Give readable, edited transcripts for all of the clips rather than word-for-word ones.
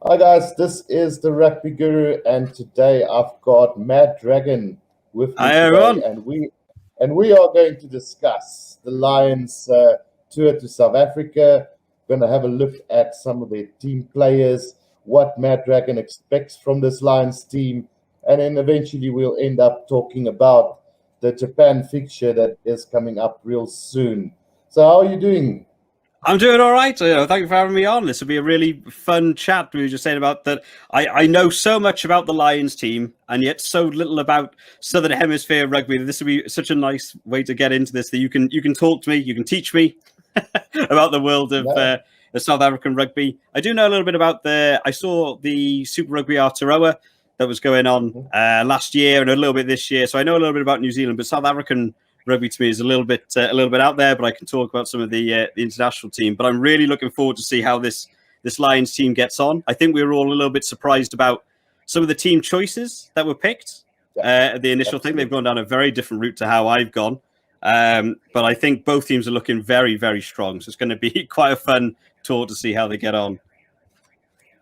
Hi guys, this is the Rugby Guru, and today I've got Mad Dragon with me Hi today, everyone. and we are going to discuss the Lions' tour to South Africa. We're going to have a look at some of their team players, what Mad Dragon expects from this Lions team, and then eventually we'll end up talking about the Japan fixture that is coming up real soon. So, how are you doing? I'm doing all right. Thank you for having me on. This will be a really fun chat. We were just saying about that. I know so much about the Lions team and yet so little about Southern Hemisphere rugby. This will be such a nice way to get into this. That you can talk to me, you can teach me about the world of No? the South African rugby. I do know a little bit about I saw the Super Rugby Aotearoa that was going on Mhm. last year and a little bit this year. So I know a little bit about New Zealand, but South African rugby to me is a little bit out there. But I can talk about some of the international team. But I'm really looking forward to see how this Lions team gets on. I think we were all a little bit surprised about some of the team choices that were picked. Yeah, The initial thing, they've absolutely. gone down a very different route to how I've gone. But I think both teams are looking very, very strong. So it's going to be quite a fun tour to see how they get on.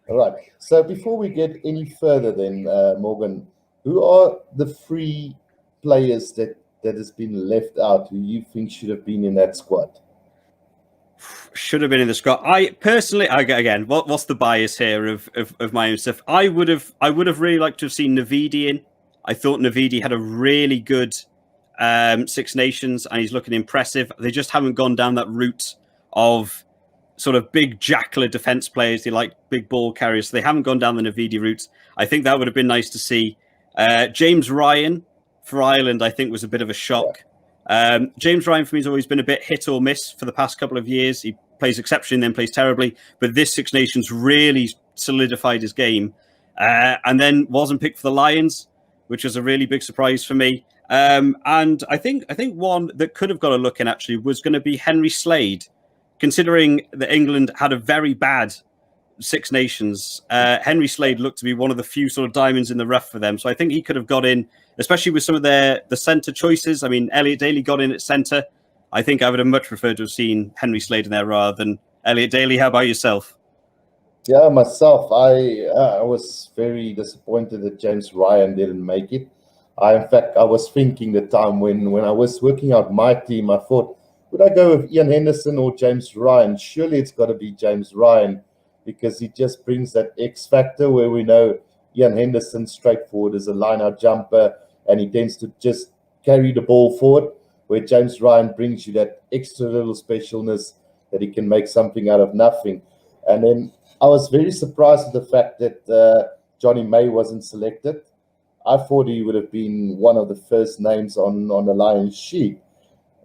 All right. So before we get any further, then Morgan, who are the three players that has been left out who you think should have been in that squad? Should have been in the squad. I personally, again, what's the bias here of my own stuff? I would have really liked to have seen Navidi in. I thought Navidi had a really good Six Nations, and he's looking impressive. They just haven't gone down that route of sort of big jackler defense players. They like big ball carriers, so they haven't gone down the Navidi route. I think that would have been nice to see. James Ryan for Ireland, I think, was a bit of a Yeah. shock. James Ryan for me has always been a bit hit or miss for the past couple of years. He plays exceptionally, then plays terribly. But this Six Nations really solidified his game, and then wasn't picked for the Lions, which was a really big surprise for me. And I think one that could have got a look in actually was going to be Henry Slade, considering that England had a very bad Six Nations. Henry Slade looked to be one of the few sort of diamonds in the rough for them. So I think he could have got in, especially with some of the centre choices. I mean, Elliot Daly got in at centre. I think I would have much preferred to have seen Henry Slade in there rather than Elliot Daly. How about yourself? Yeah, myself, I was very disappointed that James Ryan didn't make it. In fact, I was thinking the time when I was working out my team, I thought, would I go with Ian Henderson or James Ryan? Surely it's got to be James Ryan because he just brings that X factor where we know Ian Henderson straightforward is a line-out jumper and he tends to just carry the ball forward, where James Ryan brings you that extra little specialness that he can make something out of nothing. And then I was very surprised at the fact that Johnny May wasn't selected. I thought he would have been one of the first names on the Lions sheet.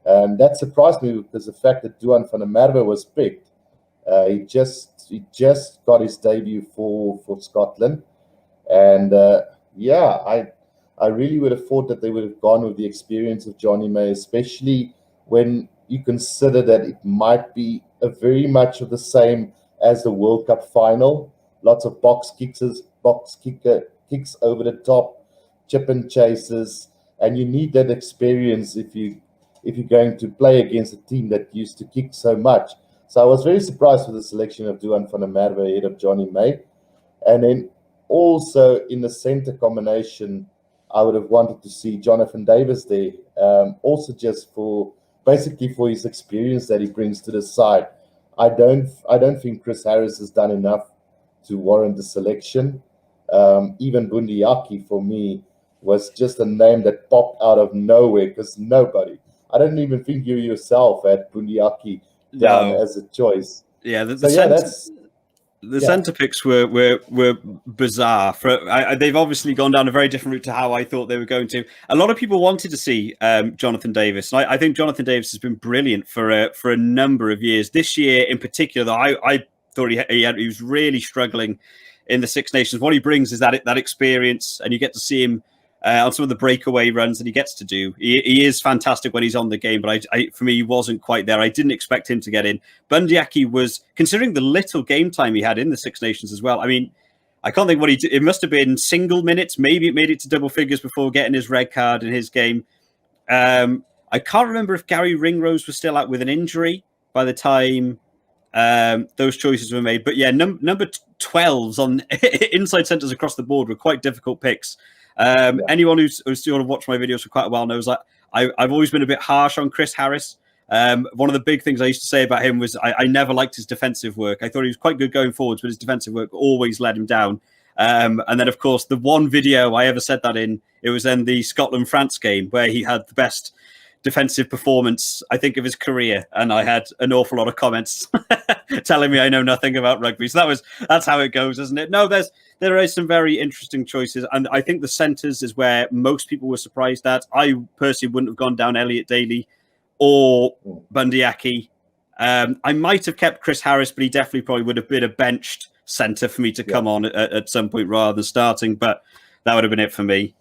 And that surprised me because the fact that Duan van der Merwe was picked, he just got his debut for Scotland. And yeah, I really would have thought that they would have gone with the experience of Johnny May, especially when you consider that it might be a very much of the same as the World Cup final. Lots of kicks over the top, chip and chases, and you need that experience if you're going to play against a team that used to kick so much. So I was very surprised with the selection of Duan van der Merwe ahead of Johnny May. And then also in the center combination, I would have wanted to see Jonathan Davis there, also just for basically for his experience that he brings to the side. I don't think Chris Harris has done enough to warrant the selection. Even Bundiaki for me was just a name that popped out of nowhere because nobody. I don't even think you yourself had Bundiaki down No. as a choice. Yeah, So yeah, that's the yeah. centre picks were bizarre. They've obviously gone down a very different route to how I thought they were going to. A lot of people wanted to see Jonathan Davis, and I think Jonathan Davis has been brilliant for a number of years. This year, in particular, though, I thought he was really struggling in the Six Nations. What he brings is that experience, and you get to see him on some of the breakaway runs that he gets to do. He is fantastic when he's on the game, but for me, he wasn't quite there. I didn't expect him to get in. Bundiaki was, considering the little game time he had in the Six Nations as well. I mean, I can't think what he did. It must have been single minutes. Maybe it made it to double figures before getting his red card in his game. I can't remember if Gary Ringrose was still out with an injury by the time those choices were made. But yeah, number 12s on inside centres across the board were quite difficult picks. Anyone who's sort of watched my videos for quite a while knows that I've always been a bit harsh on Chris Harris. One of the big things I used to say about him was I never liked his defensive work. I thought he was quite good going forwards, but his defensive work always let him down. And then, of course, the one video I ever said that in, it was in the Scotland-France game where he had the best defensive performance, I think, of his career. And I had an awful lot of comments telling me I know nothing about rugby. So that's how it goes, isn't it? No, there are some very interesting choices. And I think the centres is where most people were surprised at. I personally wouldn't have gone down Elliot Daly or Bundy Aki. I might have kept Chris Harris, but he definitely probably would have been a benched centre for me to come on at some point rather than starting. But that would have been it for me.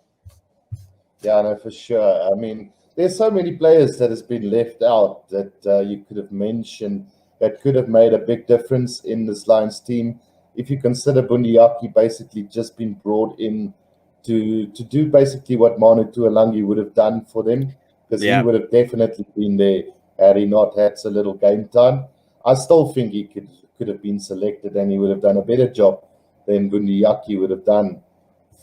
Yeah, no, for sure. I mean, there's so many players that has been left out that you could have mentioned that could have made a big difference in this Lions team. If you consider Bundy Aki basically just been brought in to do basically what Manu Tuolangi would have done for them, because he would have definitely been there had he not had so little game time. I still think he could have been selected and he would have done a better job than Bundy Aki would have done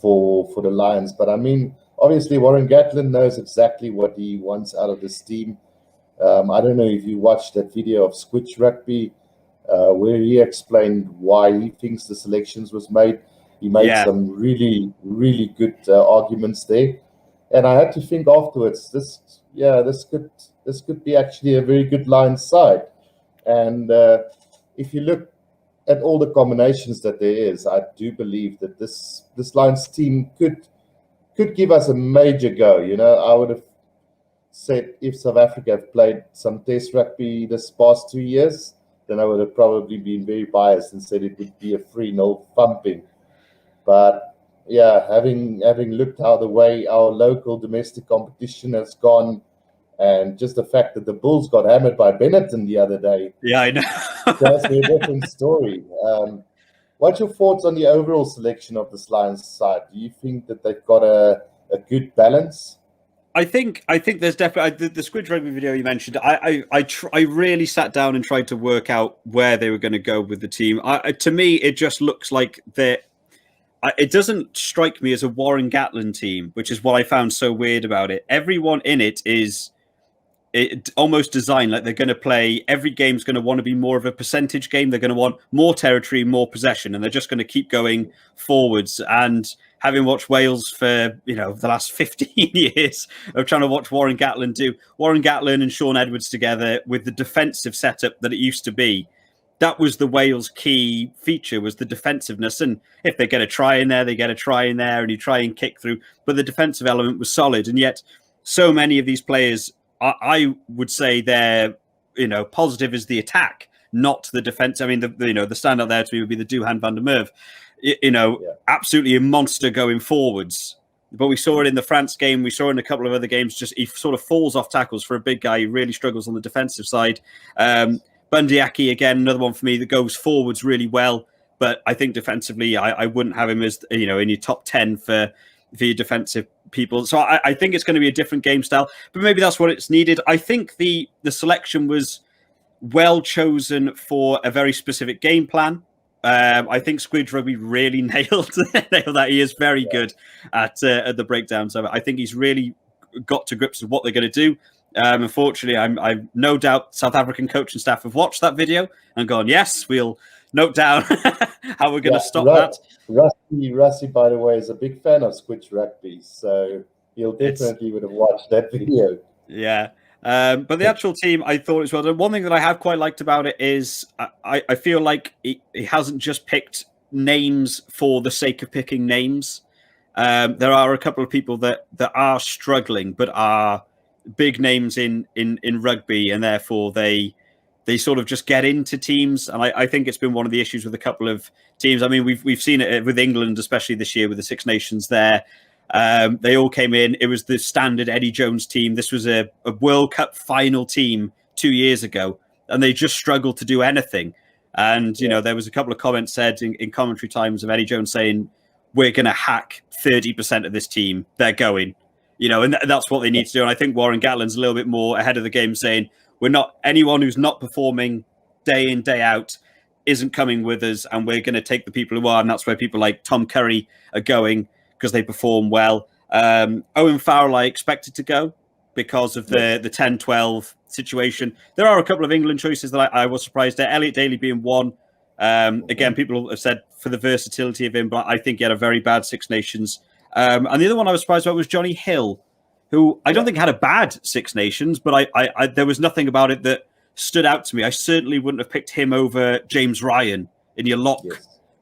for the Lions. But I mean, obviously Warren Gatland knows exactly what he wants out of this team. I don't know if you watched that video of Squitch Rugby where he explained why he thinks the selections was made. He made some really, really good arguments there. And I had to think afterwards, this could be actually a very good Lions side. And if you look at all the combinations that there is, I do believe that this Lions team could give us a major go. You know, I would have said if South Africa have played some test rugby this past 2 years, then I would have probably been very biased and said it would be a 3-0 thumping. But yeah, having looked how the way our local domestic competition has gone, and just the fact that the Bulls got hammered by Benetton the other day. Yeah, I know. Tells me a different story. What's your thoughts on the overall selection of this Lions side? Do you think that they've got a good balance? I think there's definitely the Squid Rugby video you mentioned. I really sat down and tried to work out where they were going to go with the team. To me, it just looks like it doesn't strike me as a Warren Gatland team, which is what I found so weird about it. Everyone in it is almost designed like they're going to play. Every game's going to want to be more of a percentage game. They're going to want more territory, more possession, and they're just going to keep going forwards. And having watched Wales for the last 15 years of trying to watch Warren Gatland do Warren Gatland and Sean Edwards together with the defensive setup that it used to be. That was the Wales key feature, was the defensiveness. And if they get a try in there, they get a try in there, and you try and kick through. But the defensive element was solid, and yet so many of these players, I would say they're, positive is the attack, not the defense. I mean, the standout there to me would be the Duhan van der Merwe. Absolutely a monster going forwards. But we saw it in the France game. We saw it in a couple of other games. Just he sort of falls off tackles for a big guy. He really struggles on the defensive side. Bundy Aki, again, another one for me that goes forwards really well. But I think defensively, I wouldn't have him as, in your top 10 for your defensive people. So I think it's going to be a different game style, but maybe that's what it's needed. I think the selection was well chosen for a very specific game plan. I think Squid Rugby really nailed that. He is very good at the breakdown. So I think he's really got to grips with what they're going to do. Unfortunately, I'm no doubt South African coaching staff have watched that video and gone, yes, we'll note down how we're going to stop that. Rusty, by the way, is a big fan of Squid Rugby, so he'll definitely would have watched that video. Yeah. But the actual team, I thought as well. The one thing that I have quite liked about it is I feel like he hasn't just picked names for the sake of picking names. There are a couple of people that are struggling, but are big names in rugby, and therefore they sort of just get into teams. And I think it's been one of the issues with a couple of teams. I mean, we've seen it with England, especially this year with the Six Nations there. They all came in. It was the standard Eddie Jones team. This was a World Cup final team 2 years ago, and they just struggled to do anything. And, there was a couple of comments said in commentary times of Eddie Jones saying, we're going to hack 30% of this team. They're going, and that's what they need to do. And I think Warren Gatland's a little bit more ahead of the game, saying, we're not, anyone who's not performing day in, day out isn't coming with us, and we're going to take the people who are, and that's where people like Tom Curry are going because they perform well. Owen Farrell, I expected to go because of the 10-12 situation. There are a couple of England choices that I was surprised at. Elliot Daly being one. Again, people have said for the versatility of him, but I think he had a very bad Six Nations. And the other one I was surprised about was Johnny Hill, who I don't think had a bad Six Nations, but I there was nothing about it that stood out to me. I certainly wouldn't have picked him over James Ryan in your lock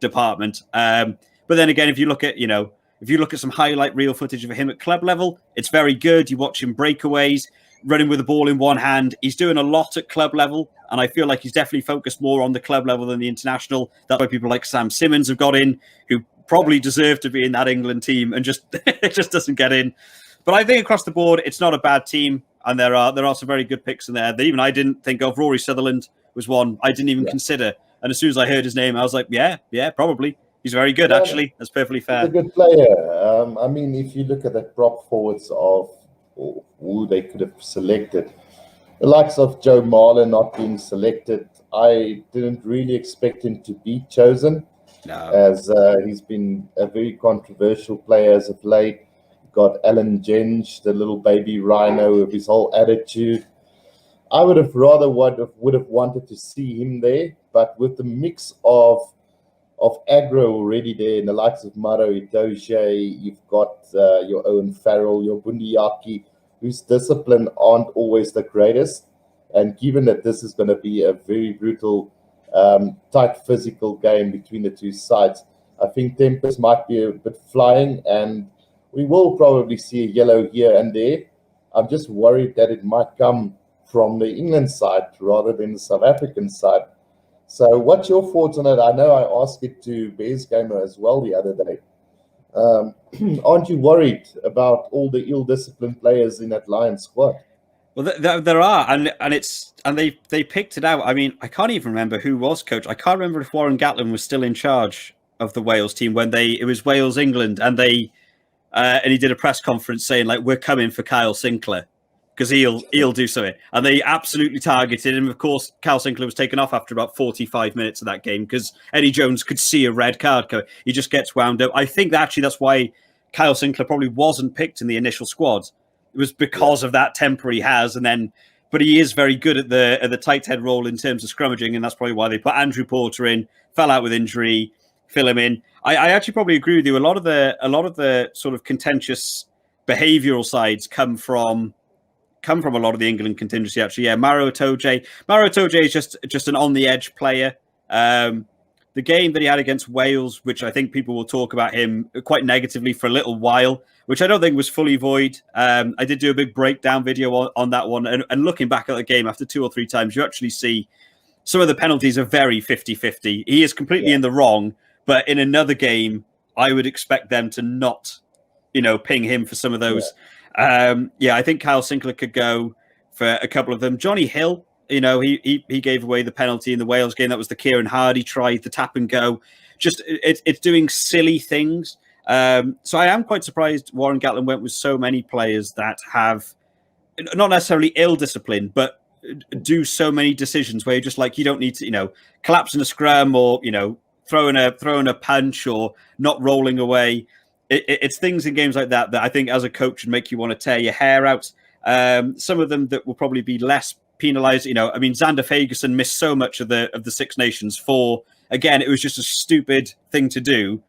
department. But then again, if you look at some highlight reel footage of him at club level, it's very good. You watch him breakaways, running with the ball in one hand. He's doing a lot at club level, and I feel like he's definitely focused more on the club level than the international. That's why people like Sam Simmons have got in, who probably deserve to be in that England team, and just it just doesn't get in. But I think across the board, it's not a bad team, and there are some very good picks in there that even I didn't think of. Rory Sutherland was one I didn't even consider, and as soon as I heard his name, I was like, yeah, probably. He's very good, actually. That's perfectly fair. He's a good player. I mean, if you look at the prop forwards of who they could have selected, the likes of Joe Marler not being selected, I didn't really expect him to be chosen, as he's been a very controversial player as of late. Got Alan Jenge, the little baby rhino, with his whole attitude. I would have rather would have wanted to see him there, but with the mix of aggro already there, in the likes of Maro Itoje, you've got your Owen Farrell, your Bundiaki, whose discipline aren't always the greatest. And given that this is going to be a very brutal, tight physical game between the two sides, I think tempers might be a bit flying, and we will probably see a yellow here and there. I'm just worried that it might come from the England side rather than the South African side. So what's your thoughts on it? I know I asked it to Bears Gamer as well the other day. Aren't you worried about all the ill-disciplined players in that Lions squad? Well, there are, and they picked it out. I mean, I can't even remember who was coach. I can't remember if Warren Gatland was still in charge of the Wales team when it was Wales England, and he did a press conference saying like, we're coming for Kyle Sinclair because he'll do something, and they absolutely targeted him. Of course, Kyle Sinclair was taken off after about 45 minutes of that game because Eddie Jones could see a red card coming. He just gets wound up. I think that's why Kyle Sinclair probably wasn't picked in the initial squad. It was because of that temper he has, but he is very good at the tight head role in terms of scrummaging, and that's probably why they put Andrew Porter in. Fell out with injury, fill him in. I actually probably agree with you. A lot of the sort of contentious behavioural sides come from a lot of the England contingency. Actually, yeah, Maro Itoje is just an on the edge player. The game that he had against Wales, which I think people will talk about him quite negatively for a little while, which I don't think was fully void. I did do a big breakdown video on that one. And looking back at the game after 2 or 3 times, you actually see some of the penalties are very 50-50. He is completely in the wrong, but in another game, I would expect them to not, ping him for some of those. I think Kyle Sinclair could go for a couple of them. Johnny Hill, he gave away the penalty in the Wales game. That was the Kieran Hardy try, the tap and go. Just it's doing silly things. So I am quite surprised Warren Gatland went with so many players that have not necessarily ill discipline, but do so many decisions where you're just like, you don't need to, collapse in a scrum or, throwing a punch or not rolling away. It's things in games like that I think as a coach would make you want to tear your hair out. Some of them that will probably be less penalised. I mean, Xander Fagerson missed so much of the Six Nations for, again, it was just a stupid thing to do.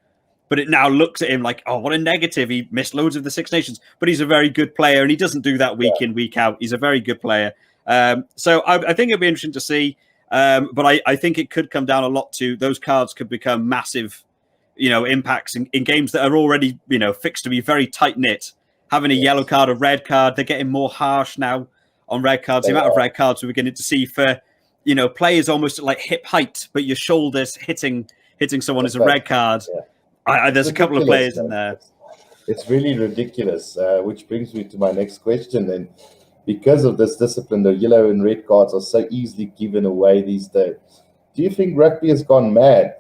But it now looks at him like, oh, what a negative. He missed loads of the Six Nations, but he's a very good player, and he doesn't do that week in, week out. He's a very good player. So I think it'd be interesting to see. But I think it could come down a lot to those cards could become massive, impacts in games that are already, fixed to be very tight-knit. Having a yellow card, a red card, they're getting more harsh now on red cards. The amount of red cards we're beginning to see for, players almost at like hip height, but your shoulders hitting someone is a red card. There's a couple of players in there. It's really ridiculous, which brings me to my next question. And because of this discipline, the yellow and red cards are so easily given away these days. Do you think rugby has gone mad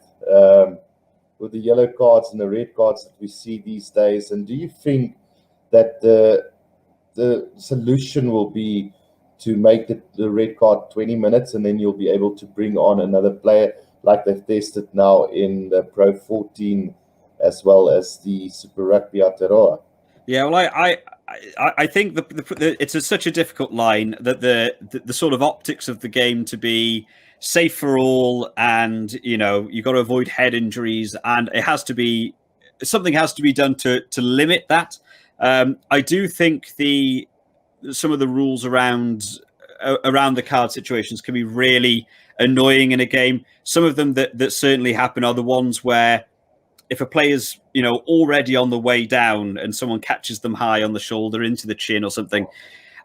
with the yellow cards and the red cards that we see these days? And do you think that the solution will be to make the red card 20 minutes, and then you'll be able to bring on another player like they've tested now in the Pro 14 as well as the Super Rugby Aotearoa. Yeah, well, I think it's such a difficult line that the sort of optics of the game to be safe for all, and you've got to avoid head injuries, and something has to be done to limit that. I do think some of the rules around the card situations can be really annoying in a game. Some of them that certainly happen are the ones where if a player's already on the way down and someone catches them high on the shoulder into the chin or something,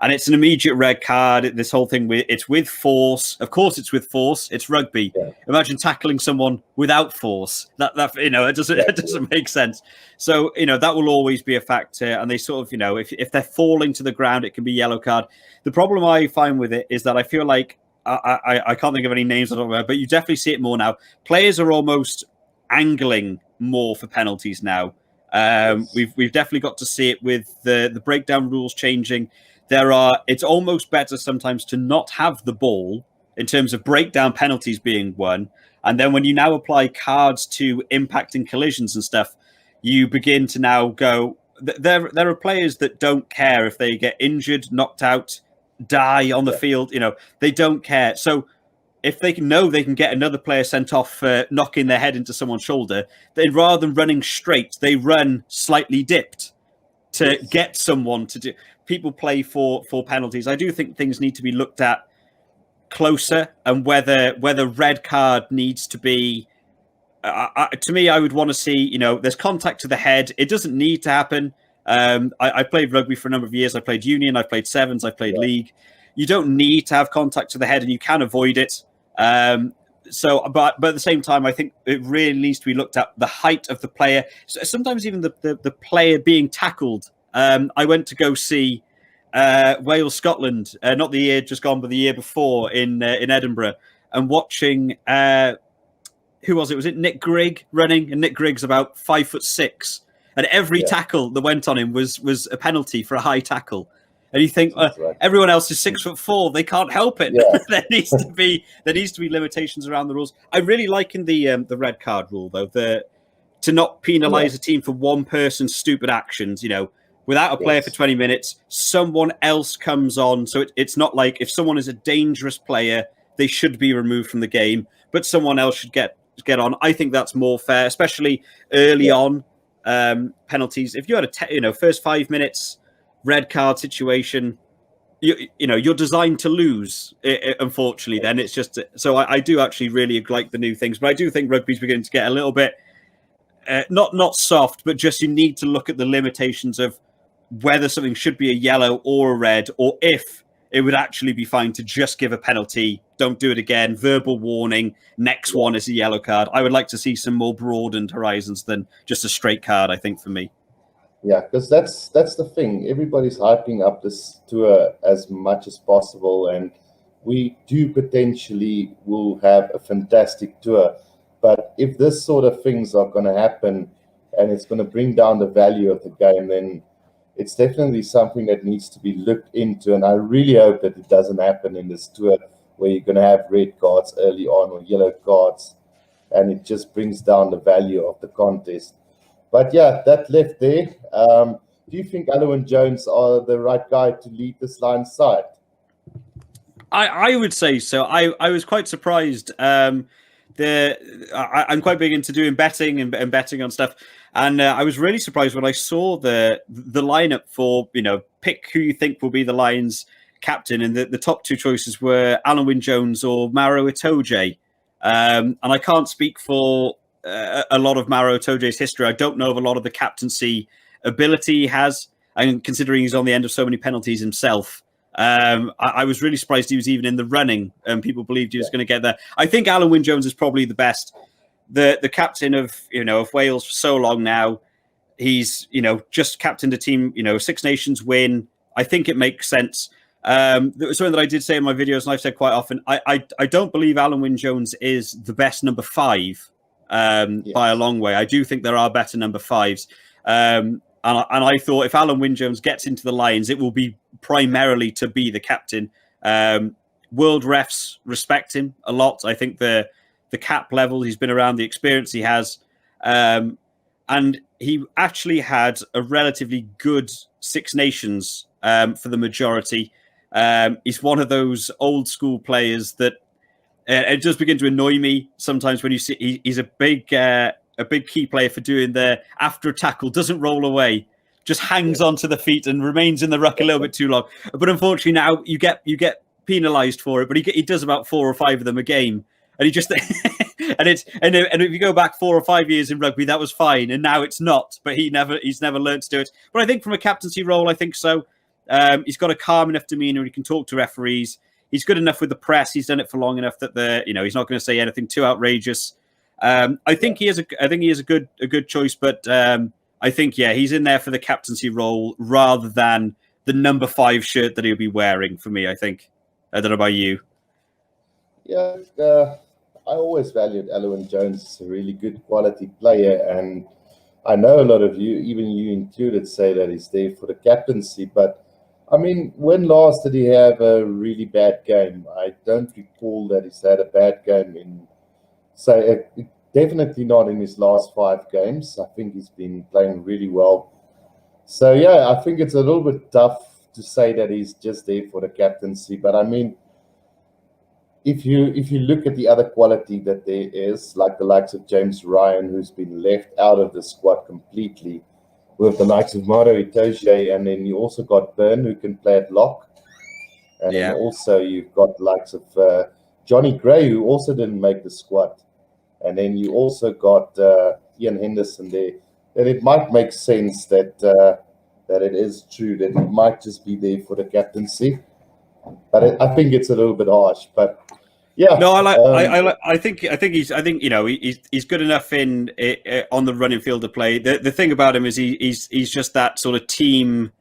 and it's an immediate red card. This whole thing it's with force. Of course, it's with force. It's rugby. Yeah. Imagine tackling someone without force. That it doesn't make sense. So that will always be a factor. And they sort of if they're falling to the ground, it can be yellow card. The problem I find with it is that I feel like I can't think of any names, but you definitely see it more now. Players are almost angling more for penalties now. We've definitely got to see it with the breakdown rules changing. It's almost better sometimes to not have the ball in terms of breakdown penalties being won. And then when you now apply cards to impacting collisions and stuff, you begin to now go, there are players that don't care if they get injured, knocked out, die on the field. They don't care. So if they know they can get another player sent off for knocking their head into someone's shoulder, then rather than running straight, they run slightly dipped to get someone to do. People play for penalties. I do think things need to be looked at closer, and whether red card needs to be. To me, I would want to see. There's contact to the head. It doesn't need to happen. I played rugby for a number of years. I played union. I played sevens. I played league. You don't need to have contact to the head, and you can avoid it. But at the same time, I think it really needs to be looked at the height of the player. Sometimes even the player being tackled. I went to go see Wales Scotland, not the year just gone, but the year before in Edinburgh, and watching who was it? Was it Nick Grigg running? And Nick Grigg's about 5'6", and every tackle that went on him was a penalty for a high tackle. And you think everyone else is 6'4", they can't help it. Yeah. there needs to be limitations around the rules. I really like in the red card rule though, to not penalise a team for one person's stupid actions. Without a player for 20 minutes, someone else comes on. So it's not like if someone is a dangerous player, they should be removed from the game, but someone else should get on. I think that's more fair, especially early on penalties. If you had first 5 minutes red card situation, you're designed to lose. Unfortunately, then it's just so. I do actually really like the new things, but I do think rugby's beginning to get a little bit not soft, but just you need to look at the limitations of whether something should be a yellow or a red, or if it would actually be fine to just give a penalty. Don't do it again. Verbal warning. Next one is a yellow card. I would like to see some more broadened horizons than just a straight card, I think, for me. Yeah, because that's the thing. Everybody's hyping up this tour as much as possible, and we do potentially will have a fantastic tour. But if this sort of things are going to happen and it's going to bring down the value of the game, then it's definitely something that needs to be looked into. And I really hope that it doesn't happen in this tour where you're going to have red cards early on or yellow cards, and it just brings down the value of the contest. But yeah, that left there. Do you think ALUN Jones are the right guy to lead this line side? I would say so. I was quite surprised. I'm quite big into doing betting and betting on stuff, and I was really surprised when I saw the lineup for pick who you think will be the Lions captain, and the top two choices were ALUN Jones or Maro Itoje. And I can't speak for a lot of Maro Itoje's history. I don't know of a lot of the captaincy ability he has, and considering he's on the end of so many penalties himself. I was really surprised he was even in the running, and people believed he was going to get there. I think ALUN Jones is probably the best, the captain of of Wales for so long now. He's just captained a team, Six Nations win. I think it makes sense. Something that I did say in my videos, and I've said quite often, I don't believe ALUN Jones is the best number 5 by a long way. I do think there are better number 5s. And I thought if ALUN Jones gets into the Lions, it will be primarily to be the captain. World refs respect him a lot. I think the cap level he's been around, the experience he has, and he actually had a relatively good Six Nations for the majority. He's one of those old school players that it does begin to annoy me sometimes when you see he's a big key player for doing the after a tackle, doesn't roll away, just hangs onto the feet and remains in the ruck a little bit too long. But unfortunately now you get penalised for it. But he does about 4 or 5 of them a game, and he just and if you go back 4 or 5 years in rugby, that was fine, and now it's not. But he's never learned to do it. But I think from a captaincy role, I think so. He's got a calm enough demeanour. He can talk to referees. He's good enough with the press. He's done it for long enough that he's not going to say anything too outrageous. I think he is a good choice, but I think he's in there for the captaincy role rather than the number 5 shirt that he'll be wearing. For me, I think. I don't know about you. Yeah, I always valued ALUN Jones as a really good quality player, and I know a lot of you, even you included, say that he's there for the captaincy, but I mean, when last did he have a really bad game? I don't recall that he's had a bad game definitely not in his last 5 games. I think he's been playing really well. So yeah, I think it's a little bit tough to say that he's just there for the captaincy. But I mean, if you look at the other quality that there is, like the likes of James Ryan, who's been left out of the squad completely, with the likes of Maro Itoje, and then you also got Byrne, who can play at lock. And then also you've got the likes of Johnny Gray, who also didn't make the squad. And then you also got Ian Henderson there. And it might make sense that it is true that he might just be there for the captaincy. But I think it's a little bit harsh. But yeah, no, I think he's good enough in on the running field to play. The thing about him is he's just that sort of team,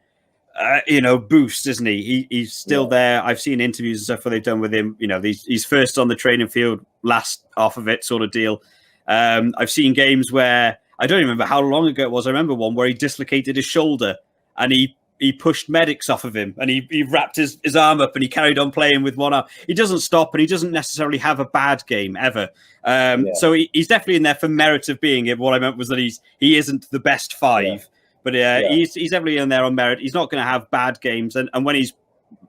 boost, isn't he? He's still there. I've seen interviews and stuff where they've done with him. He's first on the training field, last off of it, sort of deal. I've seen games where I don't remember how long ago it was. I remember one where he dislocated his shoulder and he pushed medics off of him, and he wrapped his arm up and he carried on playing with one arm. He doesn't stop, and he doesn't necessarily have a bad game ever. So he's definitely in there for merit of being it. What I meant was that he isn't the best 5, but he's definitely in there on merit. He's not going to have bad games, and when he's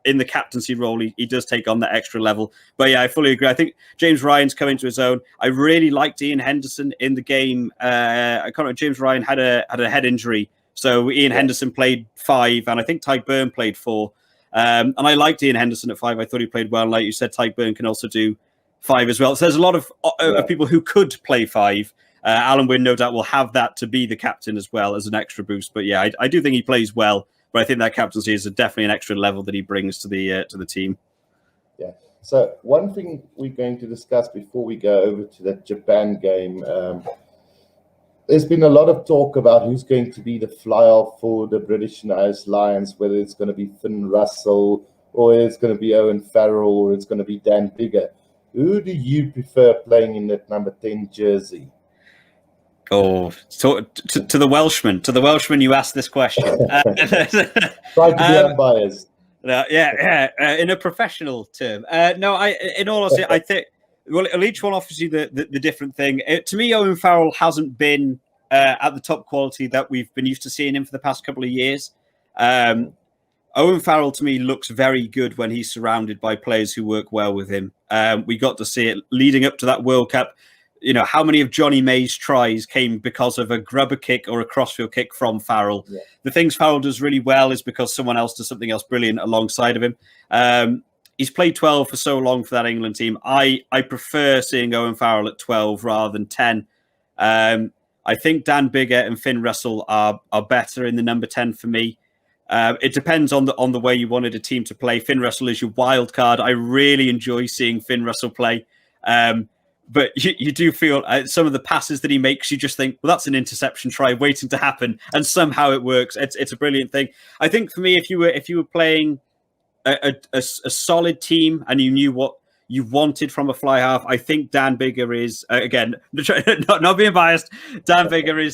in the captaincy role, he does take on that extra level. But I fully agree. I think James Ryan's come into his own. I really liked Ian Henderson in the game. I can't remember. James Ryan had a head injury. So Ian Henderson played 5, and I think Ty Byrne played 4. And I liked Ian Henderson at 5. I thought he played well. Like you said, Ty Byrne can also do 5 as well. So there's a lot of people who could play 5. Alan Wynne, no doubt, will have that to be the captain as well as an extra boost. But I do think he plays well. But I think that captaincy is definitely an extra level that he brings to the team. Yeah. So one thing we're going to discuss before we go over to the Japan game. There's been a lot of talk about who's going to be the fly-off for the British and Irish Lions, whether it's going to be Finn Russell, or it's going to be Owen Farrell, or it's going to be Dan Biggar. Who do you prefer playing in that number 10 jersey? Oh, so to the Welshman, you asked this question. Try to be unbiased. In a professional term. In all honesty, I think. Well, each one obviously the different thing. To me, Owen Farrell hasn't been at the top quality that we've been used to seeing him for the past couple of years. Owen Farrell, to me, looks very good when he's surrounded by players who work well with him. We got to see it leading up to that World Cup. How many of Johnny May's tries came because of a grubber kick or a crossfield kick from Farrell? Yeah. The things Farrell does really well is because someone else does something else brilliant alongside of him. He's played 12 for so long for that England team. I prefer seeing Owen Farrell at 12 rather than 10. I think Dan Biggar and Finn Russell are better in the number 10 for me. It depends on the way you wanted a team to play. Finn Russell is your wild card. I really enjoy seeing Finn Russell play. But you do feel some of the passes that he makes, you just think, well, that's an interception try waiting to happen, and somehow it works. It's a brilliant thing. I think for me, if you were playing a solid team and you knew what you wanted from a fly half, I think Dan Biggar is again not being biased. Dan Biggar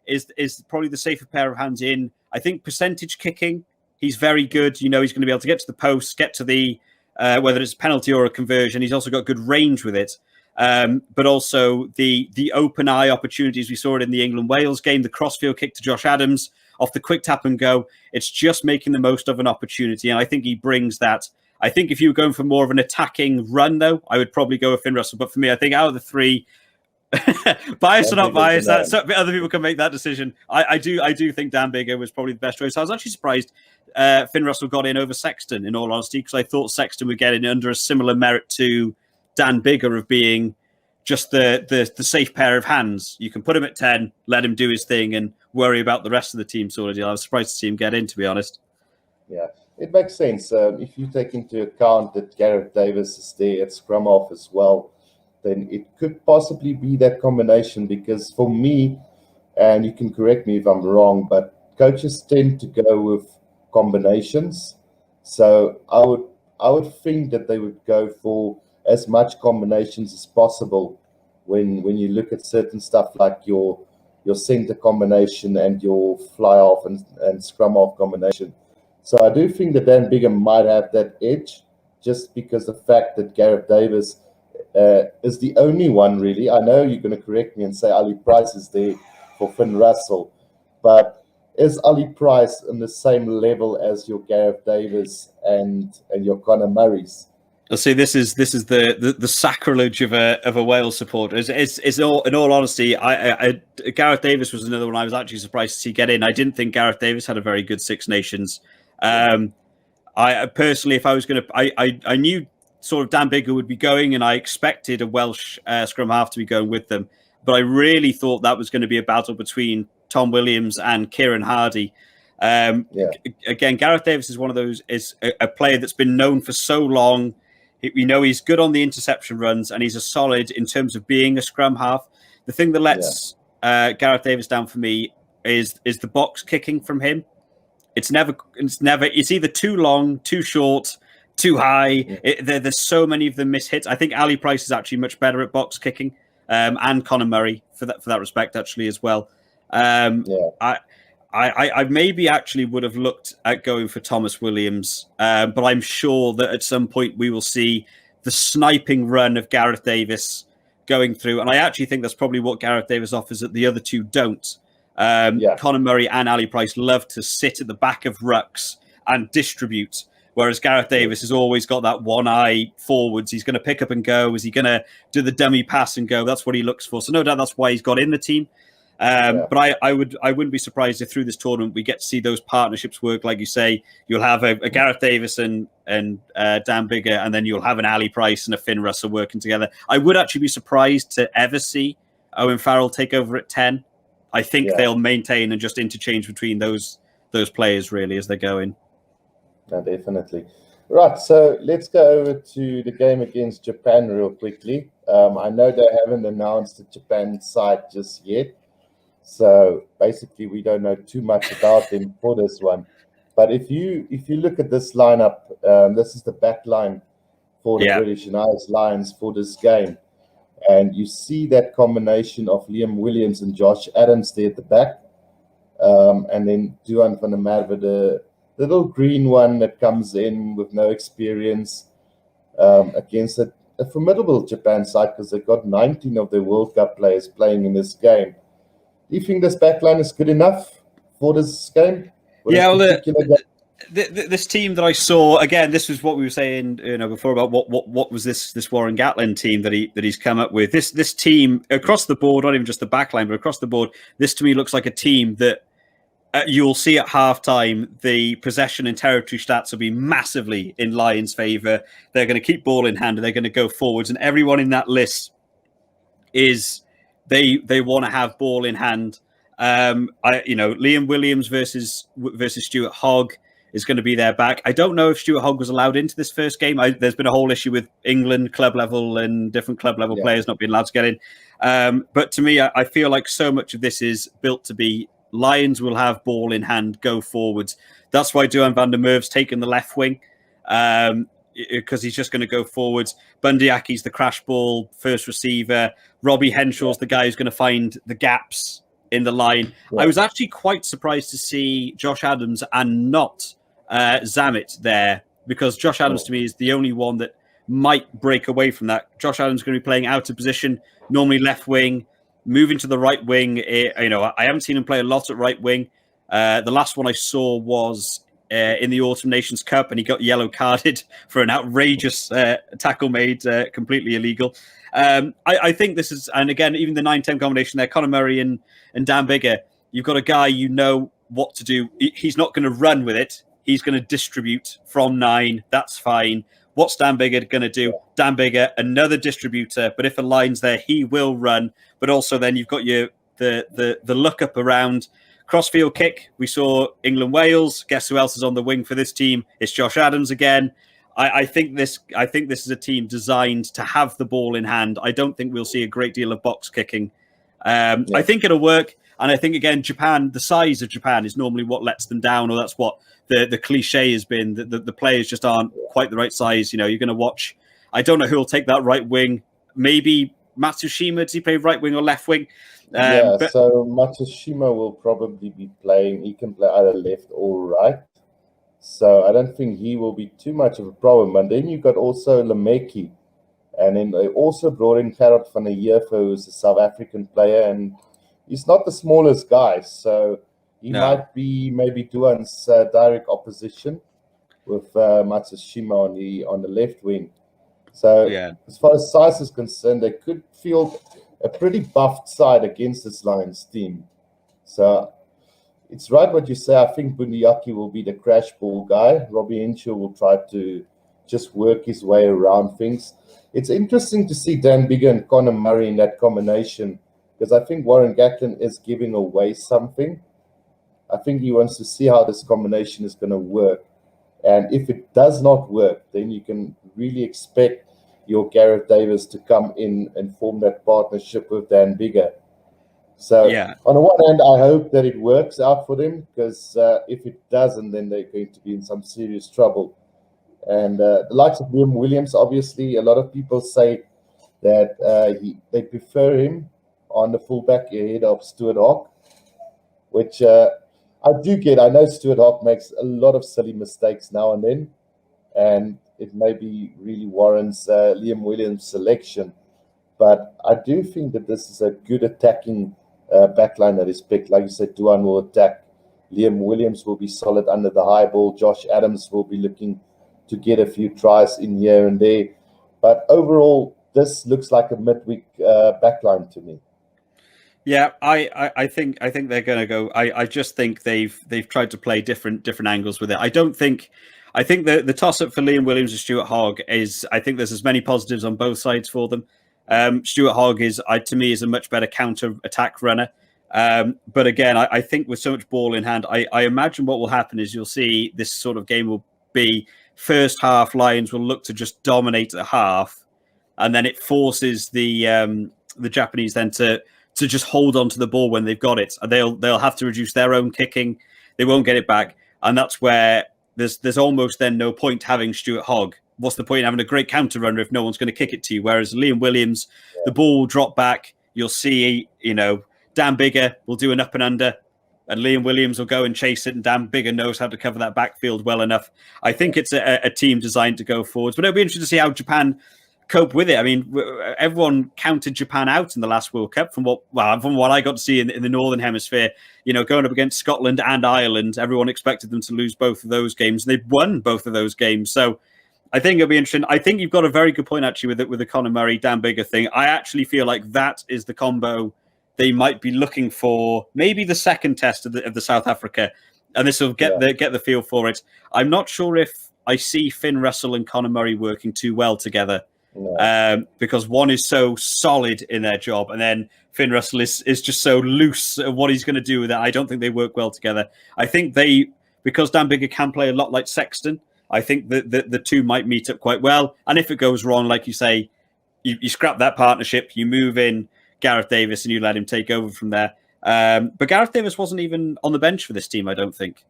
is probably the safer pair of hands in. I think percentage kicking, he's very good. He's going to be able to get to the post, get to the whether it's a penalty or a conversion. He's also got good range with it. But also the open eye opportunities. We saw it in the England-Wales game, the crossfield kick to Josh Adams off the quick tap and go. It's just making the most of an opportunity. And I think he brings that. I think if you were going for more of an attacking run, though, I would probably go with Finn Russell. But for me, I think out of the three, biased or not biased, other people can make that decision. I do think Dan Biggar was probably the best choice. I was actually surprised Finn Russell got in over Sexton, in all honesty, because I thought Sexton would get in under a similar merit to Dan Biggar of being just the safe pair of hands. You can put him at 10, let him do his thing, and worry about the rest of the team sort of deal. I was surprised to see him get in, to be honest. Yeah, it makes sense. If you take into account that Gareth Davis is there at scrum half as well, then it could possibly be that combination. Because for me, and you can correct me if I'm wrong, but coaches tend to go with combinations. So I would think that they would go for as much combinations as possible when you look at certain stuff like your center combination and your fly off and scrum off combination. So I do think that Dan Biggar might have that edge, just because the fact that Gareth Davis is the only one really. I know you're going to correct me and say Ali Price is there for Finn Russell, but is Ali Price on the same level as your Gareth Davis and your Conor Murrays? See, this is the sacrilege of a Wales supporter. It's in all honesty, I Gareth Davis was another one I was actually surprised to see get in. I didn't think Gareth Davis had a very good Six Nations. I personally, if I was going to, I knew sort of Dan Biggar would be going, and I expected a Welsh scrum half to be going with them. But I really thought that was going to be a battle between Tom Williams and Kieran Hardy. Again, Gareth Davis is one of those, is a player that's been known for so long. We know he's good on the interception runs, and he's a solid in terms of being a scrum half. The thing that lets Gareth Davis down for me is the box kicking from him. It's either too long, too short, too high. There's so many of them miss hits. I think Ali Price is actually much better at box kicking, and Conor Murray for that respect actually as well. I maybe actually would have looked at going for Thomas Williams, but I'm sure that at some point we will see the sniping run of Gareth Davis going through. And I actually think that's probably what Gareth Davis offers that the other two don't. Conor Murray and Ali Price love to sit at the back of rucks and distribute, whereas Gareth Davis has always got that one eye forwards. He's going to pick up and go. Is he going to do the dummy pass and go? That's what he looks for. So no doubt that's why he's got in the team. But I wouldn't be surprised if through this tournament we get to see those partnerships work. Like you say, you'll have a Gareth Davis and Dan Biggar, and then you'll have an Ali Price and a Finn Russell working together. I would actually be surprised to ever see Owen Farrell take over at 10. I think they'll maintain and just interchange between those players really as they're going. No, definitely. Right, so let's go over to the game against Japan real quickly. I know they haven't announced the Japan side just yet, so basically we don't know too much about them for this one. But if you look at this lineup, this is the back line for the British and Irish Lions for this game. And you see that combination of Liam Williams and Josh Adams there at the back. And then Duan van der Merwe, the little green one that comes in with no experience against a formidable Japan side, because they've got 19 of their World Cup players playing in this game. Do you think this backline is good enough for this game? This team that I saw, again, this was what we were saying before about what was this Warren Gatland team that he's come up with. This team across the board, not even just the backline, but across the board, this to me looks like a team that you'll see at halftime the possession and territory stats will be massively in Lions' favour. They're going to keep ball in hand and they're going to go forwards, and everyone in that list is they want to have ball in hand. Liam Williams versus Stuart Hogg is going to be their back. I don't know if Stuart Hogg was allowed into this first game. There's been a whole issue with England club level and different club level players not being allowed to get in. But to me, I feel like so much of this is built to be Lions will have ball in hand, go forwards. That's why Duan van der Merwe's taken the left wing, because he's just going to go forwards. Bundyacki's the crash ball first receiver. Robbie Henshaw's the guy who's going to find the gaps in the line. I was actually quite surprised to see Josh Adams and not Zammit there, because Josh Adams to me is the only one that might break away from that. Josh Adams is going to be playing out of position, normally left wing, moving to the right wing. I haven't seen him play a lot at right wing. The last one I saw was in the Autumn Nations Cup, and he got yellow carded for an outrageous tackle made completely illegal. I think this is, and again, even the 9-10 combination there, Conor Murray and Dan Biggar, you've got a guy you know what to do. He's not going to run with it. He's going to distribute from 9. That's fine. What's Dan Biggar going to do? Dan Biggar, another distributor, but if a line's there, he will run. But also then you've got the look up around. Crossfield kick. We saw England-Wales. Guess who else is on the wing for this team? It's Josh Adams again. I think this is a team designed to have the ball in hand. I don't think we'll see a great deal of box kicking. I think it'll work. And I think, again, Japan, the size of Japan is normally what lets them down, or that's what the cliche has been. The players just aren't quite the right size. You're going to watch. I don't know who will take that right wing. Maybe Matsushima. Does he play right wing or left wing? So Matsushima will probably be playing. He can play either left or right. So I don't think he will be too much of a problem. And then you've got also Lemeki. And then they also brought in Gerard van der Heever, who's a South African player. And he's not the smallest guy. So he might be maybe Duan's direct opposition with Matsushima on the left wing. So as far as size is concerned, they could field a pretty buffed side against this Lions team. So it's right what you say. I think Bundiaki will be the crash ball guy. Robbie Henshaw will try to just work his way around things. It's interesting to see Dan Biggar and Conor Murray in that combination, because I think Warren Gatland is giving away something. I think he wants to see how this combination is going to work. And if it does not work, then you can really expect your Gareth Davis to come in and form that partnership with Dan Biggar. So on the one hand, I hope that it works out for them, because if it doesn't, then they're going to be in some serious trouble. And the likes of Liam Williams, obviously, a lot of people say that they prefer him on the fullback ahead of Stuart Hawke, which I do get. I know Stuart Hawke makes a lot of silly mistakes now and then, and it maybe really warrants Liam Williams' selection. But I do think that this is a good attacking backline that is picked. Like you said, Duan will attack. Liam Williams will be solid under the high ball. Josh Adams will be looking to get a few tries in here and there. But overall, this looks like a midweek backline to me. Yeah, I think they're going to go. I just think they've tried to play different angles with it. I think the toss up for Liam Williams and Stuart Hogg is. I think there's as many positives on both sides for them. Stuart Hogg to me is a much better counter attack runner. But again, I think with so much ball in hand, I imagine what will happen is you'll see this sort of game will be first half. Lions will look to just dominate the half, and then it forces the Japanese then to just hold on to the ball when they've got it. They'll have to reduce their own kicking. They won't get it back, and that's where there's almost then no point having Stuart Hogg. What's the point in having a great counter runner if no one's going to kick it to you? Whereas Liam Williams, the ball will drop back. You'll see, Dan Biggar will do an up and under, and Liam Williams will go and chase it, and Dan Biggar knows how to cover that backfield well enough. I think it's a team designed to go forwards, but it'll be interesting to see how Japan cope with it. I mean, everyone counted Japan out in the last World Cup from what I got to see in the Northern Hemisphere. Going up against Scotland and Ireland, everyone expected them to lose both of those games. They've won both of those games, so I think it'll be interesting. I think you've got a very good point actually with the Conor Murray Dan Biggar thing. I actually feel like that is the combo they might be looking for. Maybe the second test of the South Africa, and this will get the feel for it. I'm not sure if I see Finn Russell and Conor Murray working too well together. Because one is so solid in their job, and then Finn Russell is just so loose at what he's going to do with it. I don't think they work well together. I think because Dan Biggar can play a lot like Sexton, I think that the two might meet up quite well. And if it goes wrong, like you say, you scrap that partnership, you move in Gareth Davis, and you let him take over from there. But Gareth Davis wasn't even on the bench for this team, I don't think.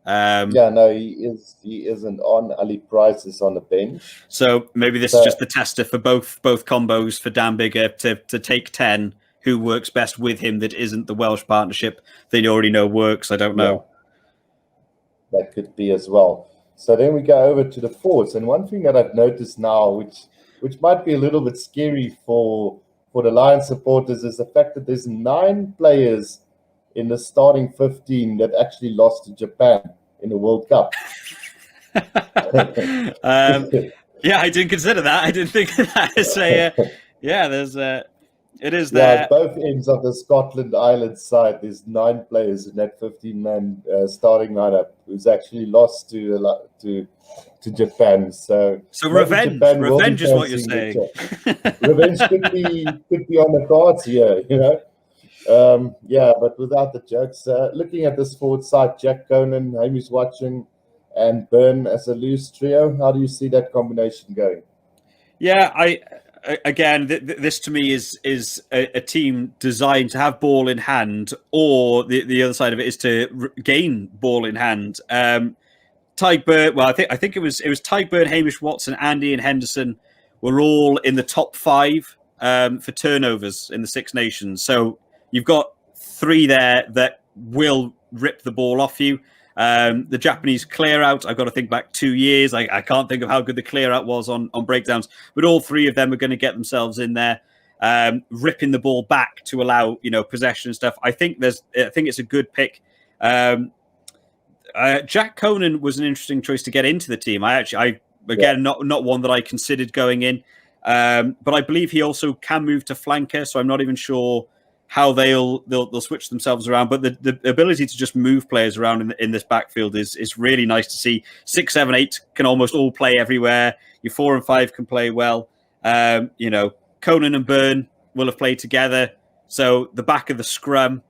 He isn't on. Ali Price is on the bench. So maybe this is just the tester for both combos for Dan Biggar to take 10 who works best with him that isn't the Welsh partnership they already know works. I don't know. That could be as well. So then we go over to the forwards, and one thing that I've noticed now, which might be a little bit scary for the Lions supporters, is the fact that there's 9 players in the starting 15 that actually lost to Japan in the World Cup. Yeah, I didn't consider that. I didn't think that as a there's it is Yeah, there. at both ends of the Scotland Island side, there's 9 players in that 15-man starting lineup who's actually lost to Japan. So revenge is what you're saying. Revenge could be on the cards here, you know. But without the jokes, looking at this forward side, Jack Conan, Hamish Watson, and Byrne as a loose trio, how do you see that combination going? Yeah, this to me is a team designed to have ball in hand, or the other side of it is to gain ball in hand. Tyke Byrne, well, I think it was Tyke Byrne, Hamish Watson, Andy, and Henderson were all in the top 5 for turnovers in the Six Nations. So you've got 3 there that will rip the ball off you. The Japanese clear out, I've got to think back 2 years. I can't think of how good the clear out was on breakdowns, but all 3 of them are going to get themselves in there, ripping the ball back to allow, possession and stuff. I think it's a good pick. Jack Conan was an interesting choice to get into the team. Not one that I considered going in, but I believe he also can move to flanker. So I'm not even sure how they'll switch themselves around. But the ability to just move players around in this backfield is really nice to see. 6, 7, 8 can almost all play everywhere. Your 4 and 5 can play well. Conan and Byrne will have played together. So the back of the scrum,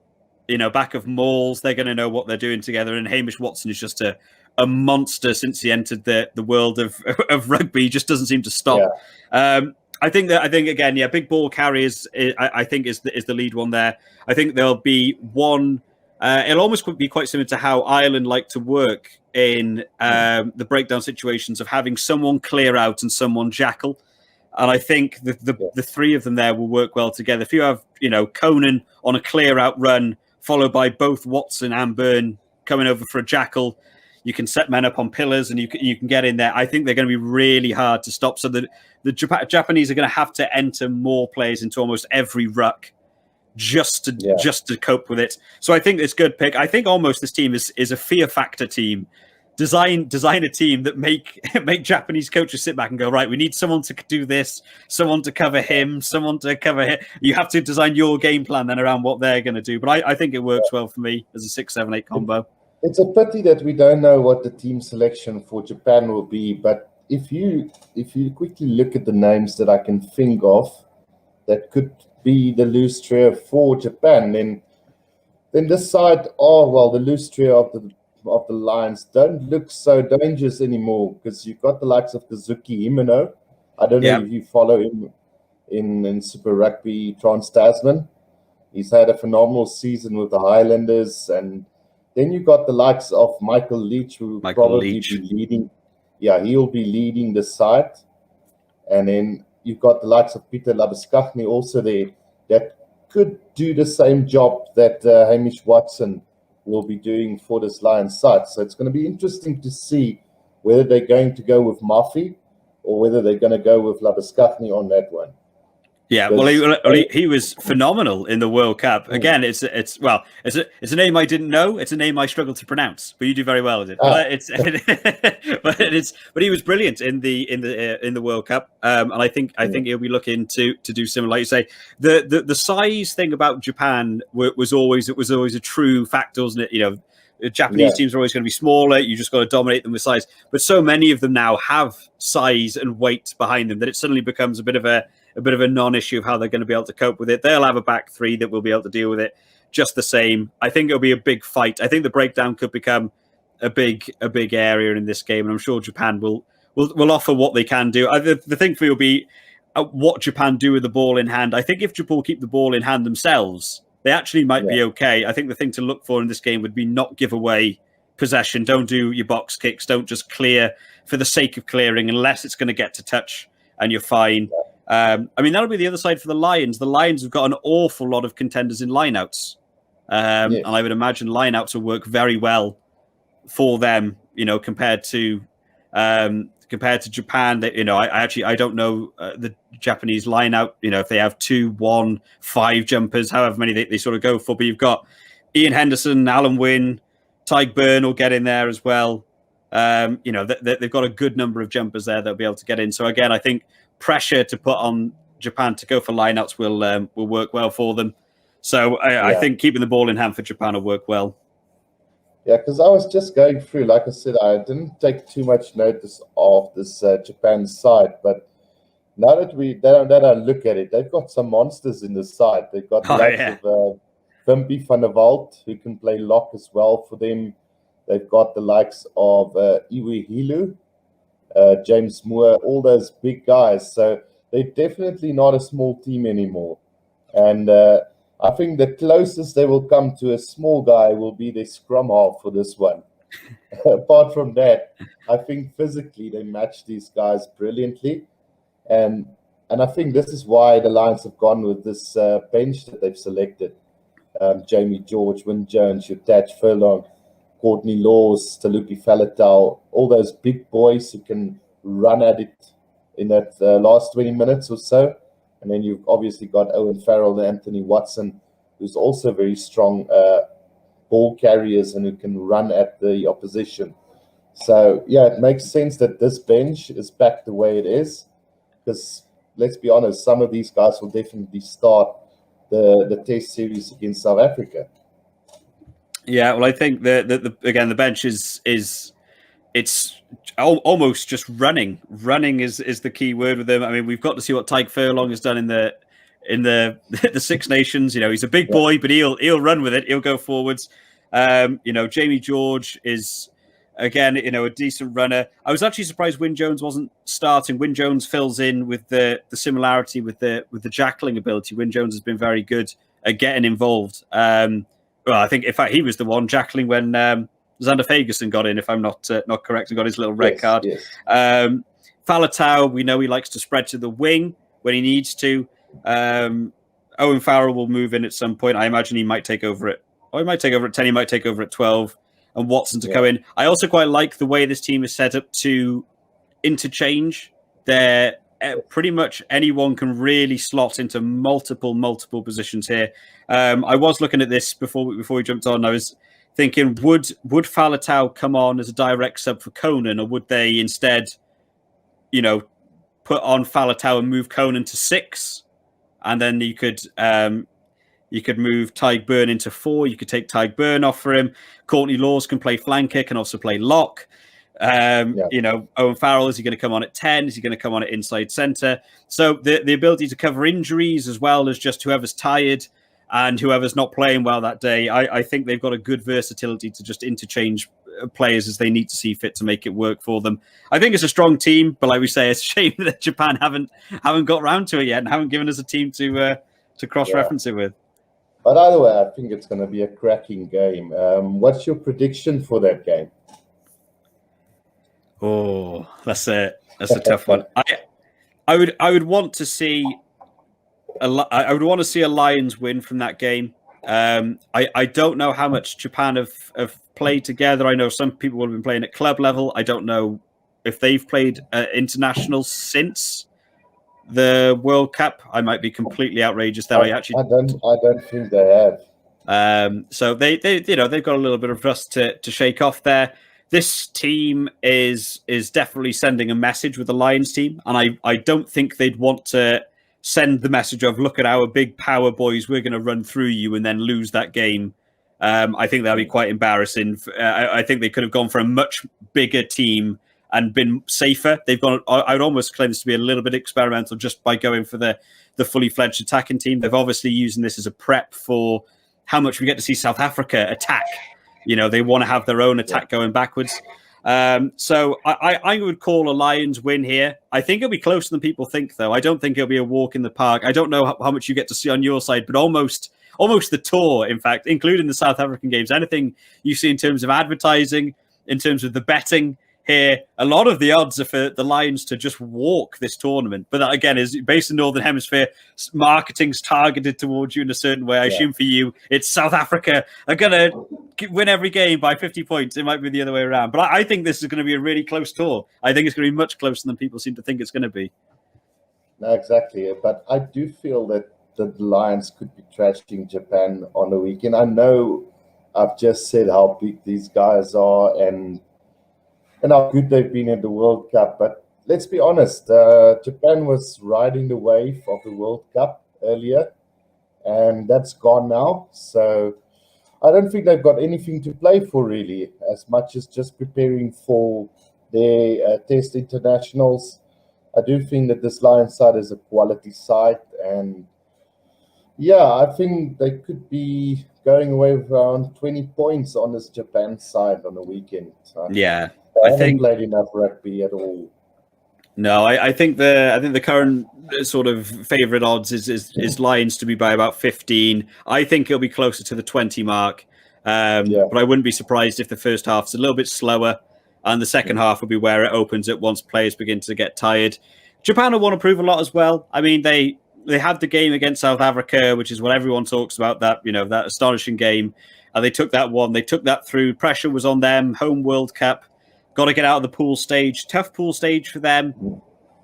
back of mauls, they're going to know what they're doing together. And Hamish Watson is just a monster since he entered the world of rugby. He just doesn't seem to stop. Yeah. I think again, big ball carriers, I think is the lead one there. I think there'll be one. It'll almost be quite similar to how Ireland like to work in the breakdown situations of having someone clear out and someone jackal. And I think the 3 of them there will work well together. If you have, Conan on a clear out run, followed by both Watson and Byrne coming over for a jackal, you can set men up on pillars and you can get in there. I think they're going to be really hard to stop. So the Japanese are going to have to enter more players into almost every ruck just to cope with it. So I think it's a good pick. I think almost this team is a fear factor team. Design a team that make Japanese coaches sit back and go, right, we need someone to do this, someone to cover him, someone to cover him. You have to design your game plan then around what they're going to do. But I think it works well for me as a 6, 7, 8 combo. It's a pity that we don't know what the team selection for Japan will be. But if you quickly look at the names that I can think of that could be the loose trio for Japan, then this side, the loose trio of the Lions don't look so dangerous anymore, because you've got the likes of Kazuki Himeno. I don't know if you follow him in Super Rugby Trans-Tasman. He's had a phenomenal season with the Highlanders. And then you've got the likes of Michael Leach, who will probably be leading. Yeah, he'll be leading the side. And then you've got the likes of Peter Labuskaghni also there that could do the same job that Hamish Watson will be doing for this Lions side. So it's going to be interesting to see whether they're going to go with Mafi or whether they're going to go with Labuskaghni on that one. Yeah, well, he was phenomenal in the World Cup. Again, it's a name I didn't know. It's a name I struggled to pronounce, but you do very well with it. But he was brilliant in the World Cup, and I think he'll be looking to do similar. Like you say, the size thing about Japan was always a true factor, wasn't it? Japanese teams are always going to be smaller. You just got to dominate them with size. But so many of them now have size and weight behind them that it suddenly becomes a bit of a non-issue of how they're going to be able to cope with it. They'll have a back 3 that will be able to deal with it just the same. I think it'll be a big fight. I think the breakdown could become a big area in this game, and I'm sure Japan will offer what they can do. The thing for me will be what Japan do with the ball in hand. I think if Japan keep the ball in hand themselves, they actually might be okay. I think the thing to look for in this game would be not give away possession. Don't do your box kicks. Don't just clear for the sake of clearing unless it's going to get to touch and you're fine. That'll be the other side for the Lions. The Lions have got an awful lot of contenders in lineouts. And I would imagine lineouts will work very well for them, compared to Compared to Japan. That I don't know the Japanese line out. If they have 2, 1, 5 jumpers, however many they sort of go for. But you've got Ian Henderson, Alan Wynne, Tyke Byrne will get in there as well. They've got a good number of jumpers there that'll be able to get in. So again, I think pressure to put on Japan to go for lineouts will work well for them. So I think keeping the ball in hand for Japan will work well. Yeah, because I was just going through, like I said, I didn't take too much notice of this Japan side, but now that I look at it, they've got some monsters in the side. They've got of Wimpy van der Walt, who can play lock as well for them. They've got the likes of Iwi Hilu, James Moore, all those big guys. So they're definitely not a small team anymore. And I think the closest they will come to a small guy will be the scrum half for this one. Apart from that, I think physically they match these guys brilliantly. And I think this is why the Lions have gone with this bench that they've selected. Jamie George, Wyn Jones, Utach Furlong, Courtney Laws, Taluki Faletau, all those big boys who can run at it in that last 20 minutes or so. And then you've obviously got Owen Farrell and Anthony Watson, who's also very strong ball carriers and who can run at the opposition. So, yeah, it makes sense that this bench is back the way it is. Because, let's be honest, some of these guys will definitely start the test series against South Africa. Yeah, well, I think the bench is it's almost just running. Running is the key word with them. I mean, we've got to see what Tyke Furlong has done in the Six Nations. He's a big boy, but he'll run with it. He'll go forwards. Jamie George is again, a decent runner. I was actually surprised Wyn Jones wasn't starting. Wyn Jones fills in with the similarity with the jackling ability. Wyn Jones has been very good at getting involved. I think, in fact, he was the one jackling when Xander Fagerson got in, if I'm not correct, and got his little red card. Yes. Faletau, we know he likes to spread to the wing when he needs to. Owen Farrell will move in at some point. I imagine he might take over at 10, he might take over at 12, and Watson to go in. I also quite like the way this team is set up to interchange. They're pretty much anyone can really slot into multiple positions here. I was looking at this before we jumped on. I was thinking, would Faletau come on as a direct sub for Conan, or would they instead, put on Faletau and move Conan to 6, and then you could move Tyke Byrne into 4. You could take Tyke Byrne off for him. Courtney Laws can play flanker, can also play lock. Owen Farrell, is he going to come on at 10? Is he going to come on at inside centre? So the ability to cover injuries as well as just whoever's tired and whoever's not playing well that day. I think they've got a good versatility to just interchange players as they need to see fit to make it work for them. I think it's a strong team, but like we say, it's a shame that Japan haven't got round to it yet and haven't given us a team to cross-reference it with. But either way, I think it's going to be a cracking game. What's your prediction for that game? Oh, that's a tough one. I would want to see a Lions win from that game. I don't know how much Japan have played together. I know some people will have been playing at club level. I don't know if they've played international since the World Cup. I might be completely outrageous there. I don't think they have. So they've got a little bit of rust to shake off there. This team is definitely sending a message with the Lions team, and I don't think they'd want to send the message of, look at our big power boys, we're going to run through you and then lose that game. I think that'd be quite embarrassing. I think they could have gone for a much bigger team and been safer. They've gone. I would almost claim this to be a little bit experimental just by going for the fully fledged attacking team. They've obviously using this as a prep for how much we get to see South Africa attack. They want to have their own attack going backwards. So I would call a Lions win here. I think it'll be closer than people think, though. I don't think it'll be a walk in the park. I don't know how much you get to see on your side, but almost the tour, in fact, including the South African games. Anything you see in terms of advertising, in terms of the betting, here, a lot of the odds are for the Lions to just walk this tournament. But that, again, is based in Northern Hemisphere. Marketing's targeted towards you in a certain way. I assume for you, it's South Africa are going to win every game by 50 points. It might be the other way around. But I think this is going to be a really close tour. I think it's going to be much closer than people seem to think it's going to be. No, exactly. But I do feel that the Lions could be trashing Japan on the weekend. I know I've just said how big these guys are and how good they've been at the World Cup. But let's be honest, Japan was riding the wave of the World Cup earlier, and that's gone now. So I don't think they've got anything to play for, really, as much as just preparing for their test internationals. I do think that this Lions side is a quality side, and yeah, I think they could be going away with around 20 points on this Japan side on the weekend. Yeah, I haven't played enough rugby at all. No, I think the current sort of favourite odds is Lions to be by about 15. I think it'll be closer to the 20 mark. But I wouldn't be surprised if the first half's a little bit slower, and the second half will be where it opens it once players begin to get tired. Japan will want to prove a lot as well. I mean, they had the game against South Africa, which is what everyone talks about, that astonishing game. And they took that one. They took that through. Pressure was on them. Home World Cup. Got to get out of the pool stage. Tough pool stage for them.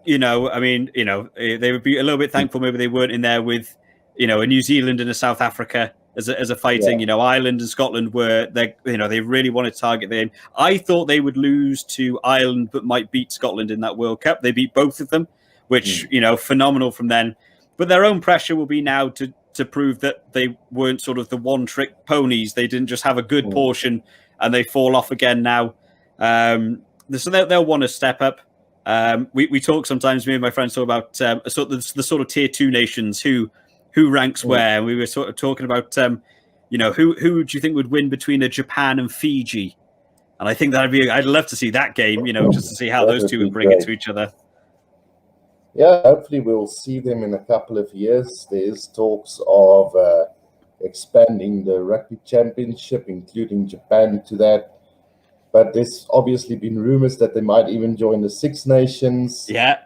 They would be a little bit thankful maybe they weren't in there with, a New Zealand and a South Africa as a fighting. Ireland and Scotland they really wanted to target them. I thought they would lose to Ireland, but might beat Scotland in that World Cup. They beat both of them, which, phenomenal from them. But their own pressure will be now to prove that they weren't sort of the one-trick ponies. They didn't just have a good portion and they fall off again now. So they'll want to step up. We talk sometimes, me and my friends talk about the sort of tier 2 nations who ranks where. And we were sort of talking about, who do you think would win between a Japan and Fiji? And I think I'd love to see that game, just to see how those two would bring it to each other. Yeah, hopefully we'll see them in a couple of years. There's talks of expanding the Rugby Championship, including Japan, to that. But there's obviously been rumors that they might even join the Six Nations. Yeah,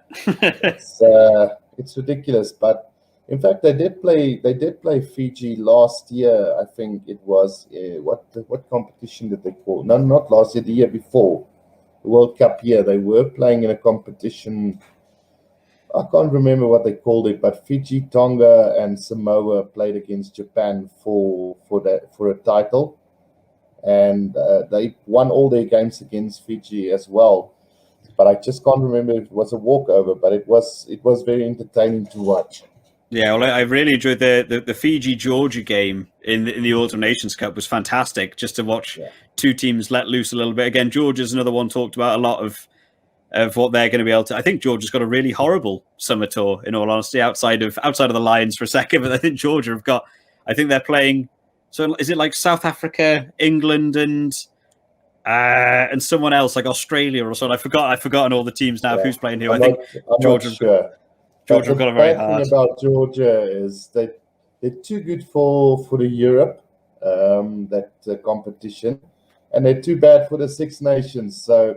it's ridiculous. But in fact, they did play Fiji last year. I think it was what competition did they call? No, not last year. The year before, the World Cup year. They were playing in a competition. I can't remember what they called it, but Fiji, Tonga, and Samoa played against Japan for a title, and they won all their games against Fiji as well. But I just can't remember if it was a walkover, but it was very entertaining to watch. Yeah, well, I really enjoyed the Fiji-Georgia game in the Autumn Nations Cup. Was fantastic just to watch two teams let loose a little bit. Again, Georgia's another one talked about a lot of what they're going to be able to. I think Georgia's got a really horrible summer tour, in all honesty, outside of the Lions for a second. But I think Georgia have got. I think they're playing. So is it like South Africa, England, and someone else like Australia or something? I've forgotten all the teams now. Who's playing who? I'm Georgia. Not sure. Georgia have got a very hard. The thing about Georgia is that they're too good for the Europe competition, and they're too bad for the Six Nations. So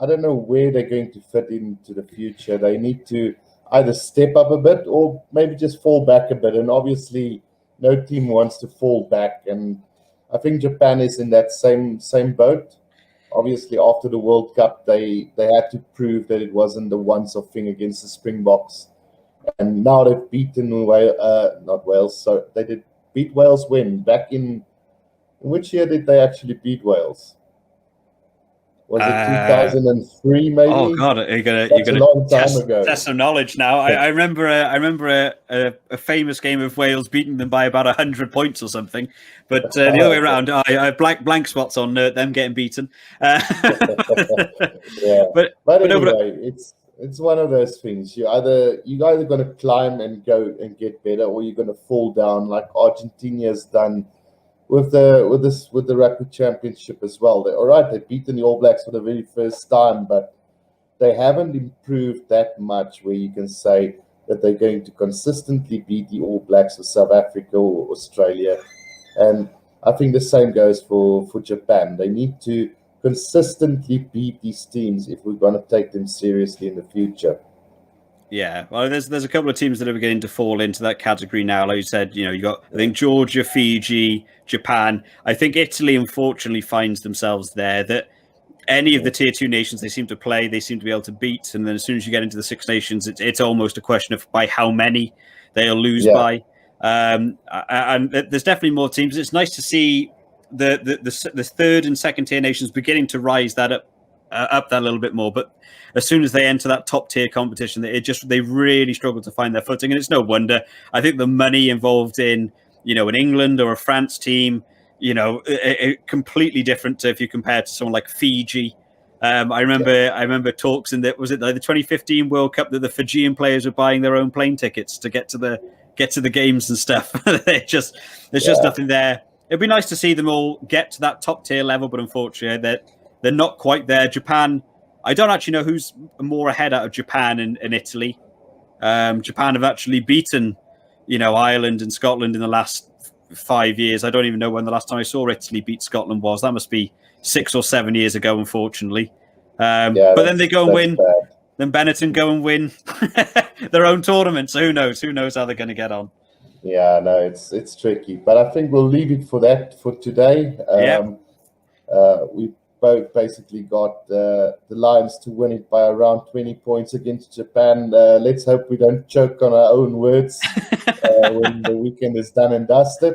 I don't know where they're going to fit into the future. They need to either step up a bit or maybe just fall back a bit. And obviously, no team wants to fall back. And I think Japan is in that same boat. Obviously, after the World Cup, they had to prove that it wasn't the once-off thing against the Springboks. And now they've beaten not Wales. So they did beat Wales when? Back in which year did they actually beat Wales? Was it 2003 maybe? Oh God, you're gonna test some knowledge now. I remember a famous game of Wales beating them by about 100 points or something. But the other way around, I have blank spots on them getting beaten. Yeah, but anyway, it's one of those things. You're either going to climb and go and get better, or you're going to fall down, like Argentina's done with the Rugby Championship as well. They've beaten the All Blacks for the very first time, but they haven't improved that much where you can say that they're going to consistently beat the All Blacks of South Africa or Australia. And I think the same goes for Japan. They need to consistently beat these teams if we're going to take them seriously in the future. Yeah, well, there's a couple of teams that are beginning to fall into that category now. Like you said, you got, I think, Georgia, Fiji, Japan. I think Italy, unfortunately, finds themselves there. That any of the tier 2 nations they seem to play, they seem to be able to beat. And then as soon as you get into the Six Nations, it's almost a question of by how many they'll lose by. And there's definitely more teams. It's nice to see the third and second tier nations beginning to rise that up that a little bit more. But as soon as they enter that top tier competition, they really struggle to find their footing, and it's no wonder. I think the money involved in an England or a France team, completely different to if you compare to someone like Fiji. I remember talks in the 2015 World Cup that the Fijian players were buying their own plane tickets to get to the games and stuff. There's just nothing there. It'd be nice to see them all get to that top tier level, but unfortunately they're not quite there. Japan, I don't actually know who's more ahead out of Japan and Italy. Japan have actually beaten, Ireland and Scotland in the last 5 years. I don't even know when the last time I saw Italy beat Scotland was. That must be 6 or 7 years ago, unfortunately. But then they go and win. Bad. Then Benetton go and win their own tournament. So who knows? Who knows how they're going to get on? Yeah, no, it's tricky. But I think we'll leave it for today. We both basically got the Lions to win it by around 20 points against Japan. Let's hope we don't choke on our own words when the weekend is done and dusted,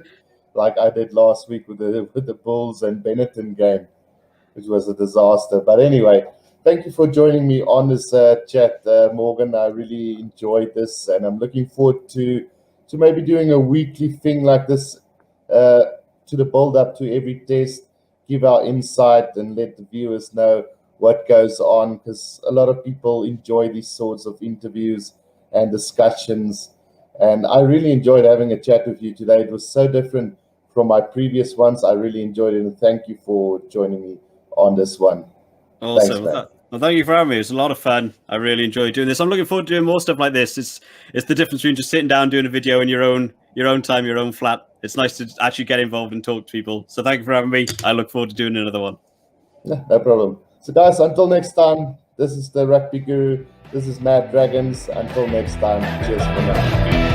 like I did last week with the Bulls and Benetton game, which was a disaster. But anyway, thank you for joining me on this chat, Morgan. I really enjoyed this, and I'm looking forward to maybe doing a weekly thing like this to the build-up to every test. Give our insight and let the viewers know what goes on, because a lot of people enjoy these sorts of interviews and discussions. And I really enjoyed having a chat with you today. It was so different from my previous ones. I really enjoyed it, and thank you for joining me on this one. Awesome. Thanks, well, thank you for having me. It was a lot of fun. I really enjoyed doing this. I'm looking forward to doing more stuff like this. It's the difference between just sitting down doing a video in your own time, your own flat. It's nice to actually get involved and talk to people. So thank you for having me. I look forward to doing another one. Yeah, no problem. So guys, until next time, this is the Rugby Guru. This is Mad Dragons. Until next time, cheers for now.